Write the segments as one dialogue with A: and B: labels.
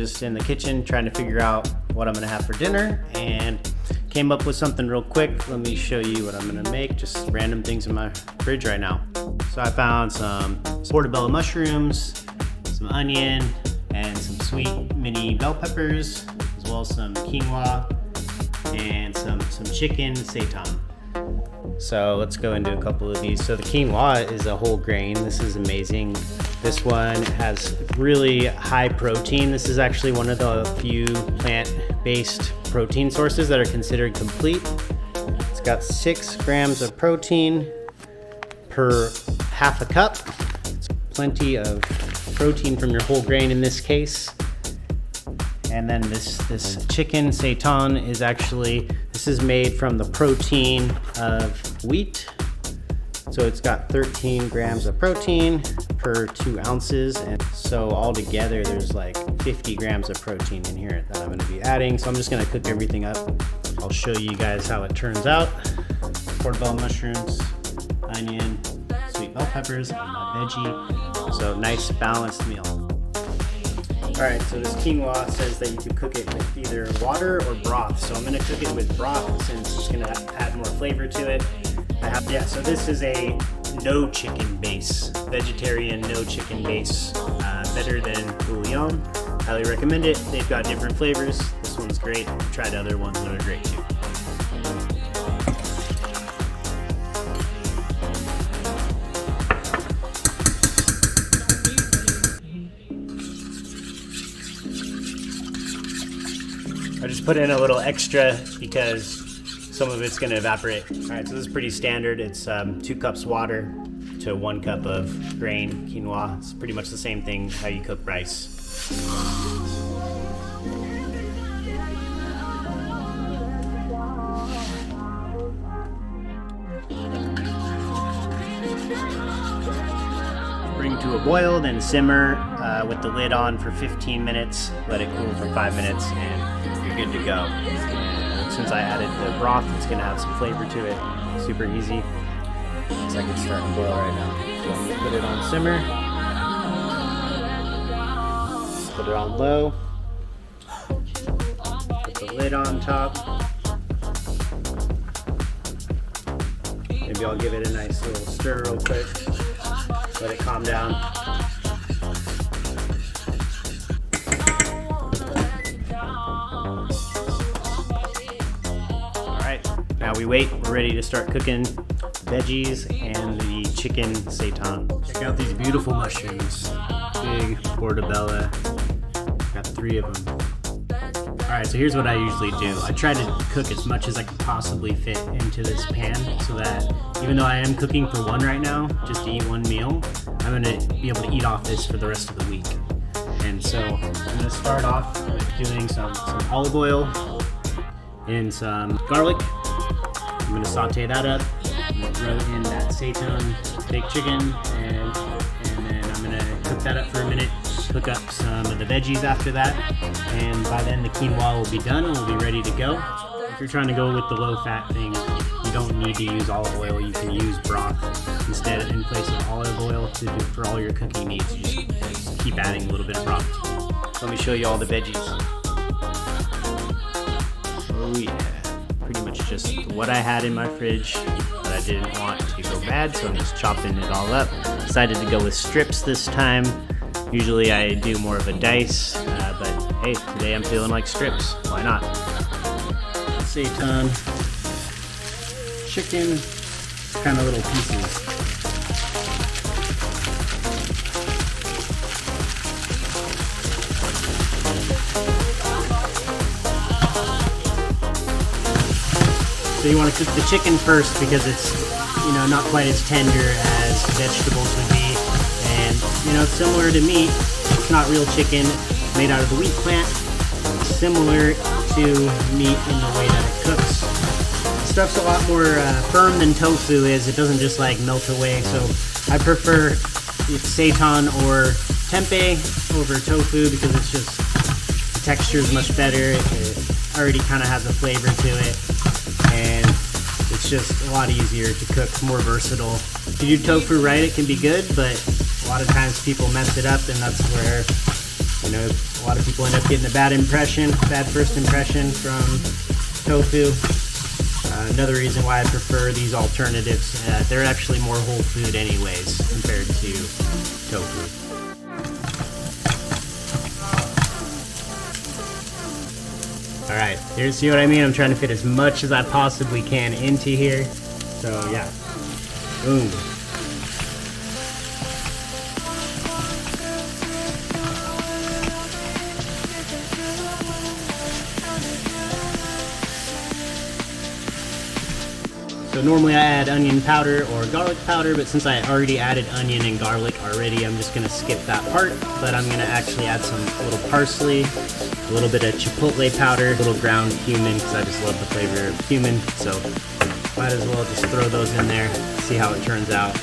A: just in the kitchen trying to figure out what I'm gonna have for dinner, and came up with something real quick. Let me show you what I'm gonna make, just random things in my fridge right now. So I found some portobello mushrooms, some onion, and some sweet mini bell peppers, as well as some quinoa and some chicken seitan. So let's go into a couple of these. So the quinoa is a whole grain. This is amazing. This one has really high protein. This is actually one of the few plant-based protein sources that are considered complete. It's got 6 grams of protein per half a cup. It's plenty of protein from your whole grain in this case. And then this chicken seitan is actually, this is made from the protein of wheat. So it's got 13 grams of protein per 2 ounces. And so altogether there's like 50 grams of protein in here that I'm gonna be adding. So I'm just gonna cook everything up. I'll show you guys how it turns out. Portobello mushrooms, onion, sweet bell peppers, and my veggie. So nice balanced meal. All right, so this quinoa says that you can cook it with either water or broth. So I'm gonna cook it with broth since it's gonna add more flavor to it. So this is a no chicken base, vegetarian no chicken base, better than bouillon. Highly recommend it. They've got different flavors. This one's great. I've tried other ones that are great too. I just put in a little extra because some of it's going to evaporate. All right, so this is pretty standard. It's 2 cups water to 1 cup of grain quinoa. It's pretty much the same thing how you cook rice. Bring to a boil, then simmer with the lid on for 15 minutes. Let it cool for 5 minutes, and you're good to go. And since I added the broth, it's gonna have some flavor to it. Super easy. It's like it's starting to boil right now. So I'm gonna put it on simmer. Put it on low. Put the lid on top. Maybe I'll give it a nice little stir real quick. Let it calm down. Alright, now we wait. We're ready to start cooking veggies and the chicken seitan. Check out these beautiful mushrooms. Big portobello. Got 3 of them. Alright, so here's what I usually do. I try to cook as much as I can possibly fit into this pan so that even though I am cooking for one right now, just to eat one meal, I'm going to be able to eat off this for the rest of the week. And so I'm going to start off with doing some olive oil and some garlic. I'm going to saute that up. I'm going to throw in that seitan baked chicken, and then I'm going to cook that up for a minute. Cook up some of the veggies after that, and by then the quinoa will be done and we'll be ready to go. If you're trying to go with the low-fat thing, you don't need to use olive oil. You can use broth instead in place of olive oil for all your cooking needs. You just keep adding a little bit of broth. So let me show you all the veggies. Oh yeah, pretty much just what I had in my fridge that I didn't want to go bad, so I'm just chopping it all up. Decided to go with strips this time. Usually I do more of a dice, but hey, today I'm feeling like strips. Why not? Seitan, chicken, kind of little pieces. So you want to cook the chicken first because it's, not quite as tender as vegetables would be. And, it's similar to meat. It's not real chicken, made out of the wheat plant. It's similar to meat in the way that it cooks. The stuff's a lot more firm than tofu is. It doesn't just like melt away. So I prefer seitan or tempeh over tofu because it's just, the texture is much better. It already kind of has a flavor to it. And it's just a lot easier to cook, more versatile. If you do tofu right, it can be good, but a lot of times people mess it up, and that's where You know, a lot of people end up getting a bad first impression from tofu. Another reason why I prefer these alternatives, they're actually more whole food anyways compared to tofu. All right, here's, see what I mean? I'm trying to fit as much as I possibly can into here. So yeah, boom. So normally I add onion powder or garlic powder, but since I already added onion and garlic already, I'm just gonna skip that part. But I'm gonna actually add some little parsley, a little bit of chipotle powder, a little ground cumin, because I just love the flavor of cumin. So might as well just throw those in there, see how it turns out.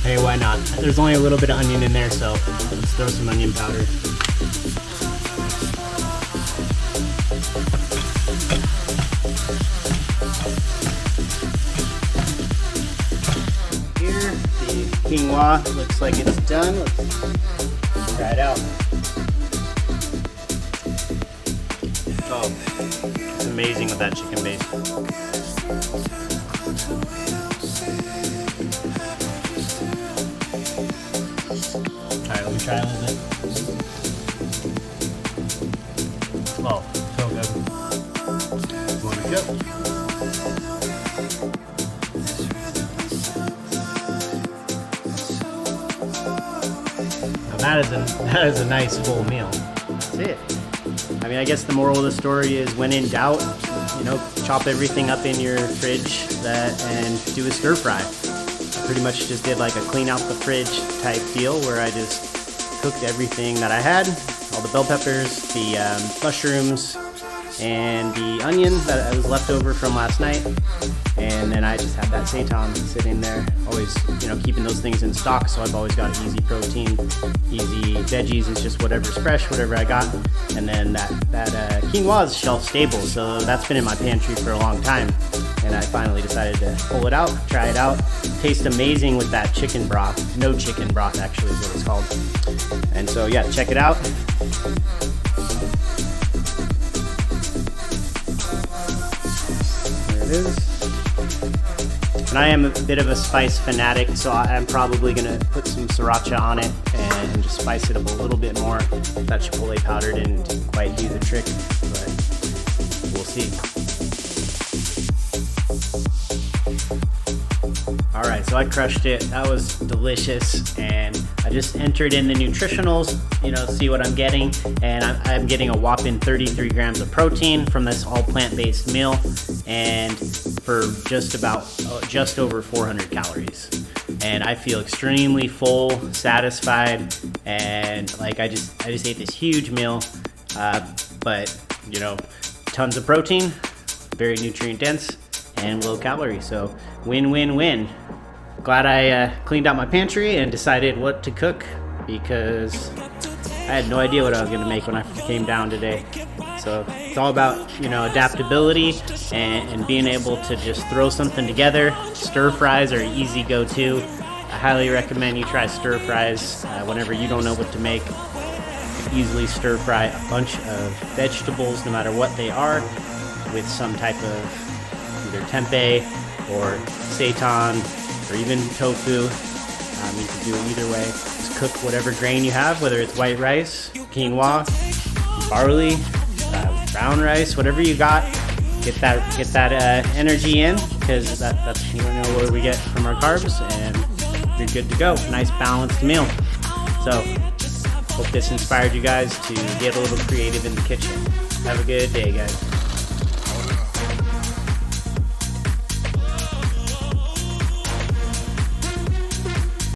A: Hey, why not? There's only a little bit of onion in there, so let's throw some onion powder. Here, the quinoa looks like it's done. Let's try it out. Oh, it's amazing with that chicken base. Alright, let me try a little bit. Oh, so good. Want to go? Now that is a nice full meal. That's it. I mean, I guess the moral of the story is when in doubt, you know, chop everything up in your fridge and do a stir fry. I pretty much just did like a clean out the fridge type deal where I just cooked everything that I had, all the bell peppers, the mushrooms, and the onion that was left over from last night. And then I just had that seitan sitting there, always, you know, keeping those things in stock, so I've always got easy protein. Easy veggies is just whatever's fresh, whatever I got. And then that quinoa is shelf stable, so that's been in my pantry for a long time. And I finally decided to pull it out, try it out. Tastes amazing with that chicken broth. No chicken broth actually is what it's called. And so yeah, check it out. There it is. And I am a bit of a spice fanatic, so I'm probably gonna put some sriracha on it and just spice it up a little bit more. That chipotle powder didn't quite do the trick, but we'll see. All right, so I crushed it. That was delicious, and I just entered in the nutritionals, you know, see what I'm getting, and I'm getting a whopping 33 grams of protein from this all plant-based meal, and for just over 400 calories. And I feel extremely full, satisfied, and like I just ate this huge meal, but you know, tons of protein, very nutrient dense, and low calorie. So win-win-win. Glad I cleaned out my pantry and decided what to cook, because I had no idea what I was gonna make when I came down today. So it's all about, you know, adaptability and being able to just throw something together. Stir fries are easy go-to. I highly recommend you try stir fries whenever you don't know what to make. You can easily stir fry a bunch of vegetables, no matter what they are, with some type of either tempeh or seitan or even tofu. You can do it either way. Just cook whatever grain you have, whether it's white rice, quinoa, barley, brown rice, whatever you got. Get that energy in, because that's, you know, where we get from our carbs, and you're good to go. Nice balanced meal. So hope this inspired you guys to get a little creative in the kitchen. Have a good day, guys.